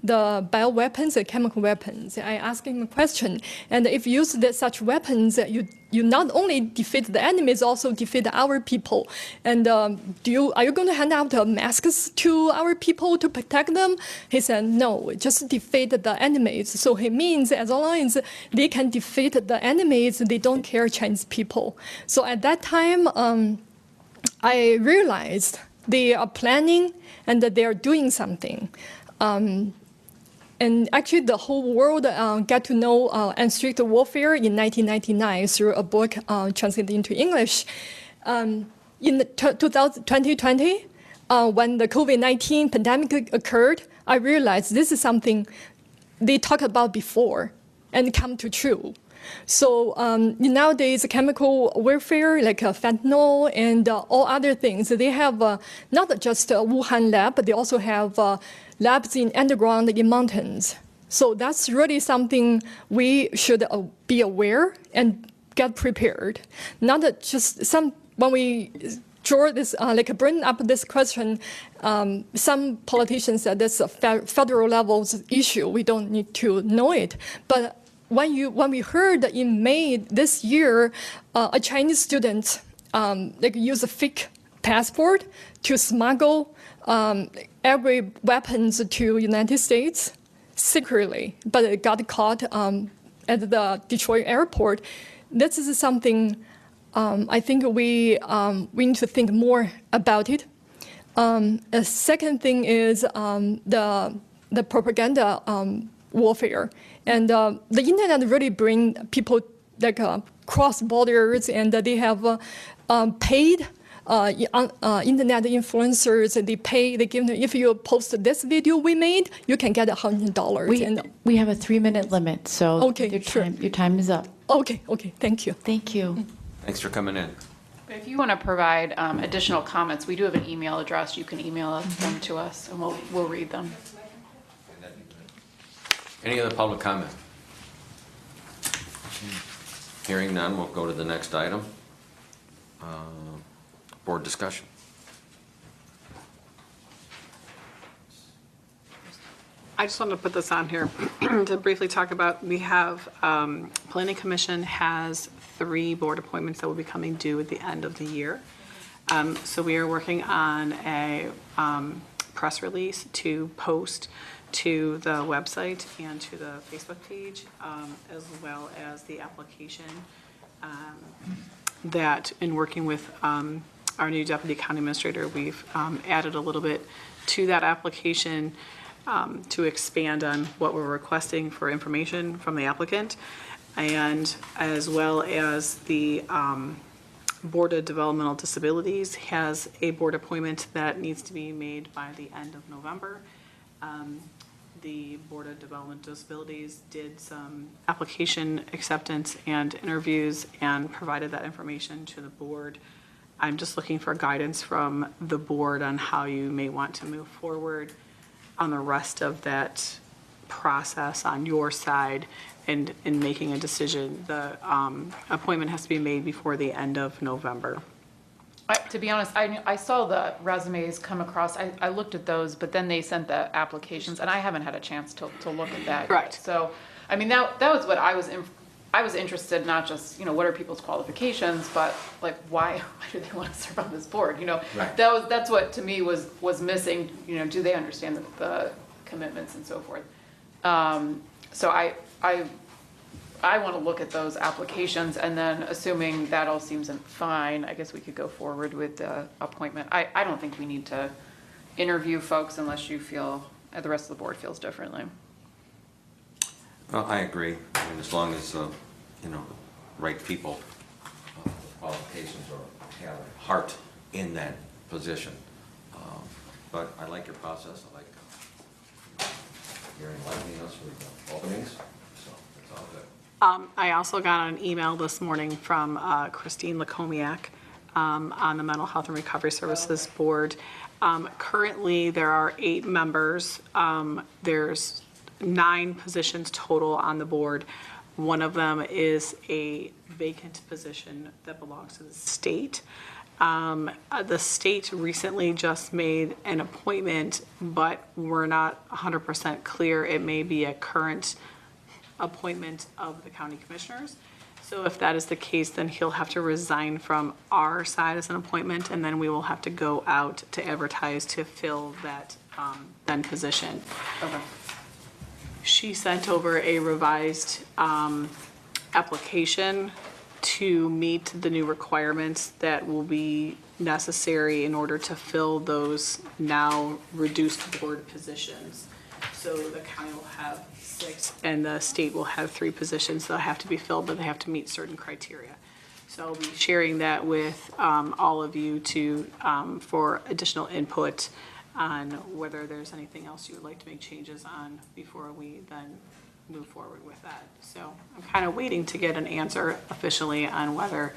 the bioweapons and chemical weapons. I asked him a question, and if you use such weapons, you not only defeat the enemies, also defeat our people. And are you going to hand out masks to our people to protect them? He said, no, just defeat the enemies. So he means as long as they can defeat the enemies, they don't care Chinese people. So at that time, I realized they are planning and that they are doing something. And actually, the whole world got to know unrestricted warfare in 1999 through a book translated into English. In 2020, when the COVID-19 pandemic occurred, I realized this is something they talked about before and come to true. So nowadays, chemical warfare like fentanyl and all other things, they have not just a Wuhan lab, but they also have labs in underground in mountains. So that's really something we should be aware and get prepared. Not just when we draw this, bring up this question, some politicians said this is a federal level issue. We don't need to know it. But when we heard in May this year, a Chinese student use a fake passport to smuggle every weapons to United States secretly, but it got caught at the Detroit airport. This is something I think we need to think more about it. A second thing is the propaganda warfare. And the internet really bring people cross borders, and they have paid internet influencers. They give them, if you post this video we made, you can get $100. We have a 3-minute limit, so okay, your time is up. Okay, thank you. Thank you. Thanks for coming in. But if you want to provide additional comments, we do have an email address. You can email them to us, and we'll read them. Any other public comment? Hearing none, we'll go to the next item. Board discussion. I just wanted to put this on here to briefly talk about, we have, Planning Commission has 3 board appointments that will be coming due at the end of the year. So we are working on a press release to post to the website and to the Facebook page, as well as the application that, in working with our new Deputy County Administrator, we've added a little bit to that application to expand on what we're requesting for information from the applicant. and as well as the Board of Developmental Disabilities has a board appointment that needs to be made by the end of November. The Board of Developmental Disabilities did some application acceptance and interviews and provided that information to the board. I'm just looking for guidance from the board on how you may want to move forward on the rest of that process on your side and in making a decision. The appointment has to be made before the end of November. To be honest, I saw the resumes come across. I looked at those, but then they sent the applications, and I haven't had a chance to look at that. Right. Yet. So, I mean, that was what I was interested, not just, what are people's qualifications, but like, why do they want to serve on this board? Right. That's what to me was missing. Do they understand the commitments and so forth? So I want to look at those applications, and then assuming that all seems fine, I guess we could go forward with the appointment. I don't think we need to interview folks unless you feel, the rest of the board feels differently. Well, I agree. I mean, as long as, right people, with qualifications or have a heart in that position. But I like your process. I like you're enlightening us with openings, so it's all good. I also got an email this morning from Christine Lacomiak on the Mental Health and Recovery Services Board. Currently, there are 8 members. There's 9 positions total on the board. One of them is a vacant position that belongs to the state. The state recently just made an appointment, but we're not 100% clear. It may be a current appointment of the county commissioners. So if that is the case, then he'll have to resign from our side as an appointment, and then we will have to go out to advertise to fill that then position. Okay. She sent over a revised application to meet the new requirements that will be necessary in order to fill those now reduced board positions. So the county will have 6 and the state will have 3 positions that have to be filled, but they have to meet certain criteria. So I'll be sharing that with all of you for additional input on whether there's anything else you would like to make changes on before we then move forward with that. So I'm kind of waiting to get an answer officially on whether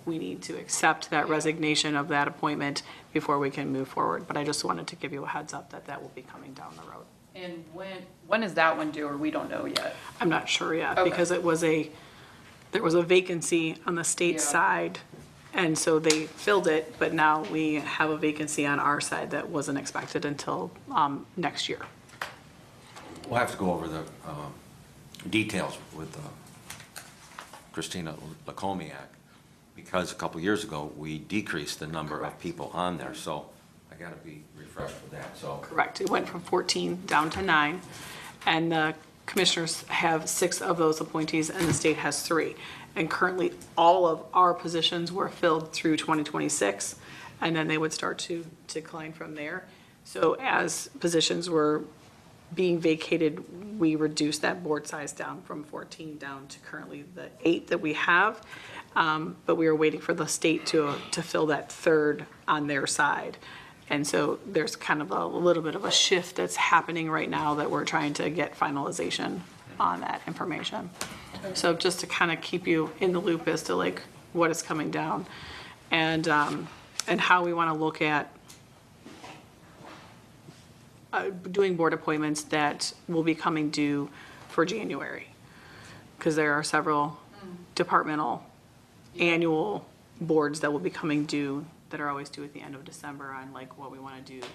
we need to accept that resignation of that appointment before we can move forward. But I just wanted to give you a heads up that that will be coming down the road. And when is that one due, or we don't know yet? I'm not sure yet, Okay. because there was a vacancy on the state side, and so they filled it, but now we have a vacancy on our side that wasn't expected until next year. We'll have to go over the details with Christina Lacomiak, because a couple years ago, we decreased the number of people on there, so I gotta be refreshed with that, so. Correct. It went from 14 down to 9, and the commissioners have 6 of those appointees, and the state has 3. And currently, all of our positions were filled through 2026, and then they would start to decline from there. So as positions were being vacated, we reduced that board size down from 14 down to currently the 8 that we have. But we were waiting for the state to fill that 3rd on their side. And so there's kind of a little bit of a shift that's happening right now that we're trying to get finalization on that information. So just to kind of keep you in the loop as to like what is coming down and how we want to look at doing board appointments that will be coming due for January. Because there are several departmental annual boards that will be coming due that are always due at the end of December on like what we want to do,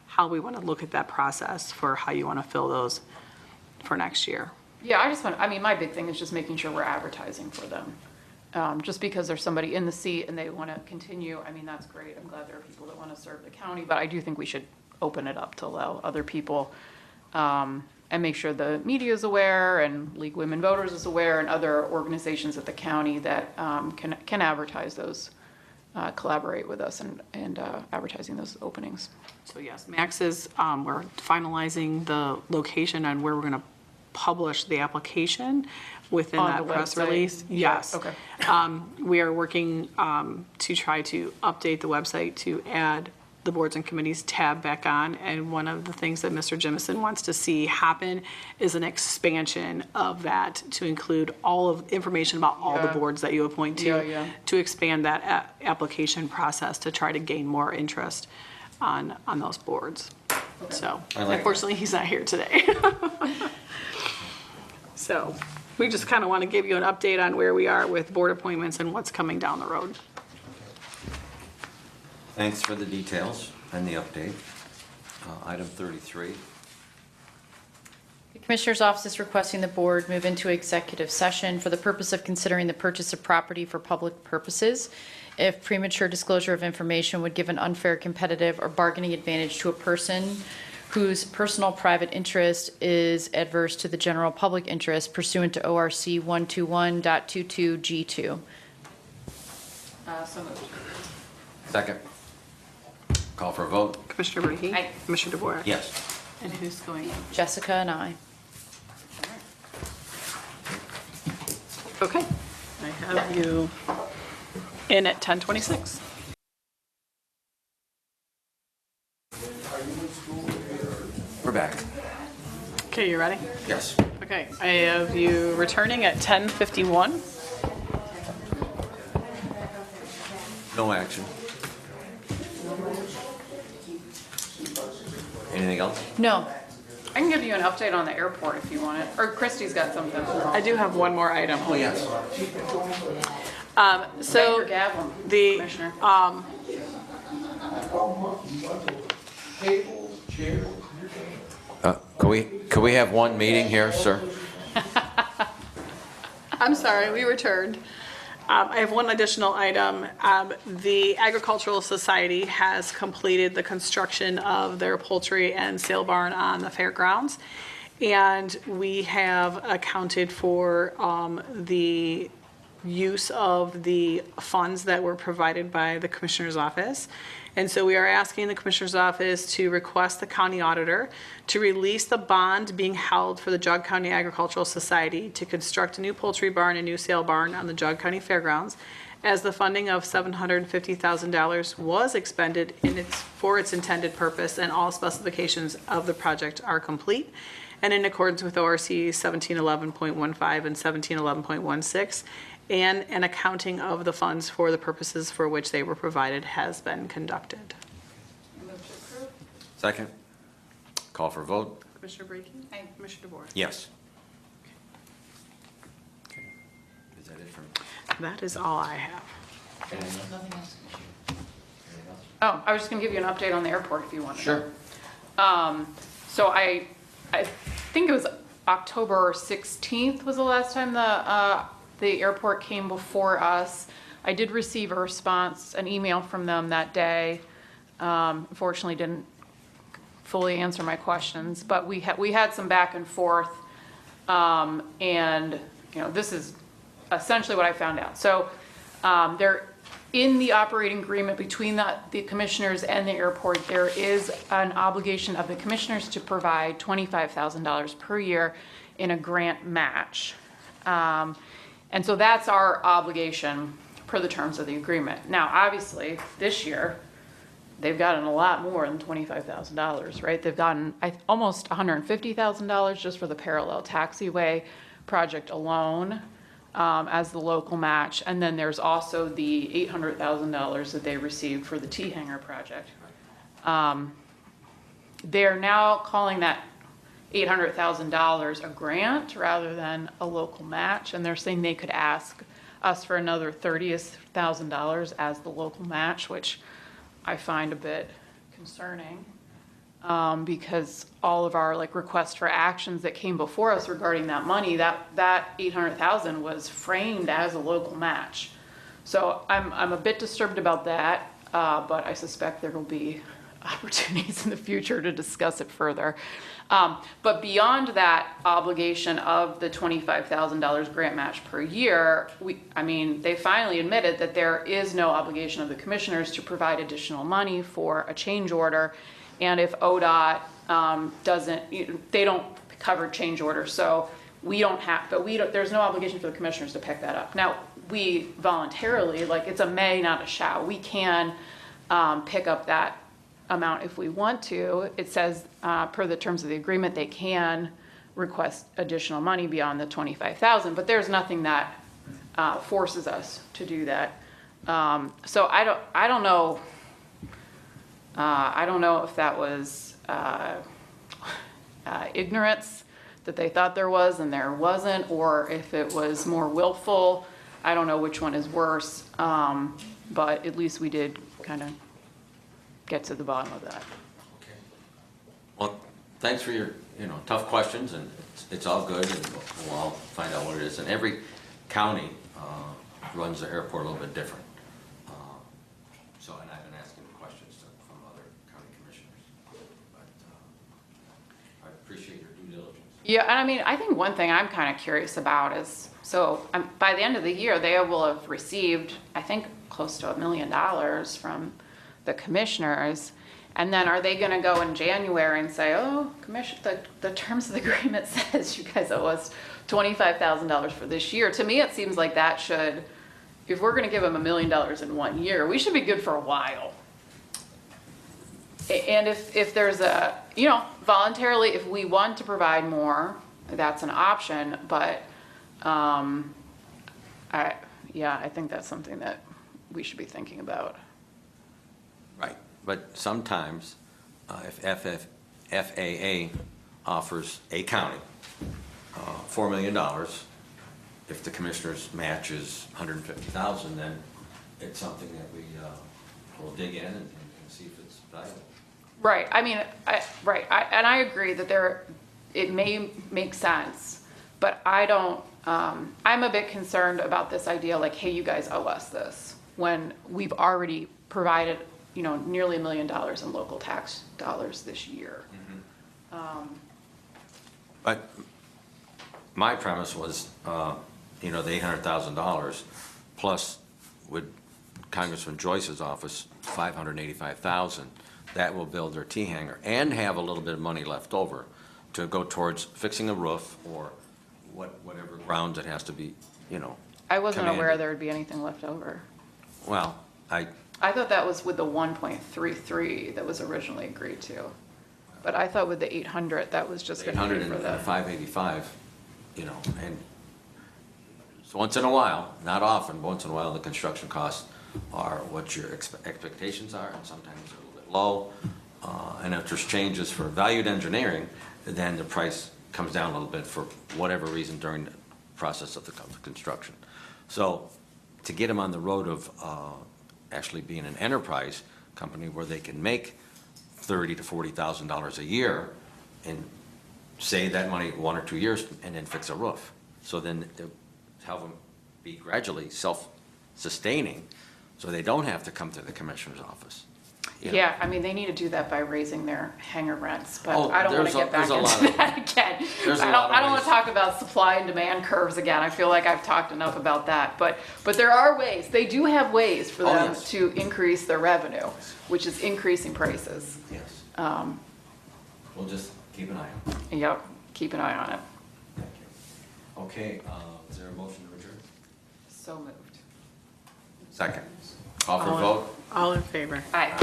how we want to look at that process for how you want to fill those for next year. Yeah, my big thing is just making sure we're advertising for them. Just because there's somebody in the seat and they want to continue, that's great. I'm glad there are people that want to serve the county, but I do think we should open it up to allow other people and make sure the media is aware and League Women Voters is aware and other organizations at the county that can advertise those, collaborate with us and advertising those openings. So yes, Max is, we're finalizing the location on where we're going to publish the application within On that the press website? release. Yeah, Yes. okay. We are working to try to update the website to add the boards and committees tab back on. And one of the things that Mr. Jemison wants to see happen is an expansion of that to include all of information about all the Yeah. boards that you appoint to, Yeah. to expand that application process to try to gain more interest on those boards. So I like unfortunately, he's not here today. So we just kind of want to give you an update on where we are with board appointments and what's coming down the road. Thanks for the details and the update. Item 33. The Commissioner's Office is requesting the board move into executive session for the purpose of considering the purchase of property for public purposes. If premature disclosure of information would give an unfair competitive or bargaining advantage to a person whose personal private interest is adverse to the general public interest pursuant to ORC 121.22G2. So moved. Second. Call for a vote. Commissioner Brackey? Aye. Commissioner DeBoer? Yes. And who's going in? Jessica and I. Okay. I have you in at 10:26. We're back. Okay, you ready? Yes. Okay, I have you returning at 10:51. No action. Anything else? No. I can give you an update on the airport if you want it, or Christie's got something. I do have one more item. Oh, yes. So Your gavel, the, Commissioner. Could we have one meeting here, sir? I'm sorry, we returned. I have one additional item. The Agricultural Society has completed the construction of their poultry and sale barn on the fairgrounds. And we have accounted for the use of the funds that were provided by the Commissioner's Office. And so we are asking the Commissioner's Office to request the county auditor to release the bond being held for the Geauga County Agricultural Society to construct a new poultry barn and new sale barn on the Geauga County Fairgrounds, as the funding of $750,000 was expended for its intended purpose and all specifications of the project are complete. And in accordance with ORC 1711.15 and 1711.16, and an accounting of the funds for the purposes for which they were provided has been conducted. Second. Call for a vote. Commissioner Brackey? Aye. Commissioner DeBoer? Yes. Is that it for me? That is all I have. Oh, I was just gonna give you an update on the airport if you want. Sure. So I think it was October 16th was the last time the airport came before us. I did receive a response, an email from them that day. Unfortunately, didn't fully answer my questions, but we had some back and forth. And, you know, this is essentially what I found out. So there, in the operating agreement between the commissioners and the airport, there is an obligation of the commissioners to provide $25,000 per year in a grant match. And so that's our obligation per the terms of the agreement. Now, obviously, this year, they've gotten a lot more than $25,000, right? They've gotten almost $150,000 just for the parallel taxiway project alone as the local match. And then there's also the $800,000 that they received for the T-hanger project. They're now calling that $800,000 a grant rather than a local match, and they're saying they could ask us for another $30,000 as the local match, which I find a bit concerning because all of our requests for actions that came before us regarding that money, that $800,000 was framed as a local match. So I'm a bit disturbed about that, but I suspect there will be opportunities in the future to discuss it further. But beyond that obligation of the $25,000 grant match per year, they finally admitted that there is no obligation of the commissioners to provide additional money for a change order. And if ODOT they don't covered change order. So we don't have, there's no obligation for the commissioners to pick that up. Now, we voluntarily, like, it's a may, not a shall. We can pick up that amount if we want to. It says, per the terms of the agreement, they can request additional money beyond the $25,000, but there's nothing that forces us to do that. So I don't know. I don't know if that was ignorance that they thought there was and there wasn't, or if it was more willful. I don't know which one is worse, but at least we did kind of get to the bottom of that. Well, thanks for your, tough questions, and it's all good, and we'll all find out what it is. And every county runs the airport a little bit different. So, and I've been asking questions from other county commissioners. But I appreciate your due diligence. Yeah, and I mean, I think one thing I'm kind of curious about is, so by the end of the year, they will have received, I think, close to $1 million from the commissioners. And then are they gonna go in January and say, oh, the terms of the agreement says you guys owe us $25,000 for this year? To me, it seems like that should, if we're gonna give them $1 million in 1 year, we should be good for a while. And if there's a, voluntarily, if we want to provide more, that's an option, but I think that's something that we should be thinking about. Right, but sometimes if FAA offers a county $4 million, if the commissioner's match is $150,000, then it's something that we will dig in and see if it's valuable. Right. I mean, I agree that it may make sense, but I don't. I'm a bit concerned about this idea, like, hey, you guys owe us this, when we've already provided, nearly $1 million in local tax dollars this year. Mm-hmm. But my premise was, the $800,000 plus with Congressman Joyce's office, $585,000. That will build their T-hangar and have a little bit of money left over to go towards fixing a roof or whatever grounds it has to be, I wasn't commanded. aware there would be anything left over. Well, I thought that was with the 1.33 that was originally agreed to. But I thought with the 800, that was just going to be for the 585, and so once in a while, not often, but once in a while, the construction costs are what your expectations are, and sometimes they're a little bit low. And if there's changes for valued engineering, then the price comes down a little bit for whatever reason during the process of the construction. So to get them on the road of actually being an enterprise company where they can make $30,000 to $40,000 a year and save that money 1 or 2 years and then fix a roof. So then have them be gradually self-sustaining so they don't have to come to the commissioner's office. Yeah, I mean, they need to do that by raising their hangar rents, but Oh, I don't want to get back into that again. I don't want to talk about supply and demand curves again. I feel like I've talked enough about that, but there are ways. They do have ways for them to increase their revenue, which is increasing prices. Yes. We'll just keep an eye on it. Yep, keep an eye on it. Thank you. Okay, is there a motion to adjourn? So moved. Second. Call for vote? All in favor? Aye.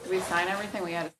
Did we sign everything? We had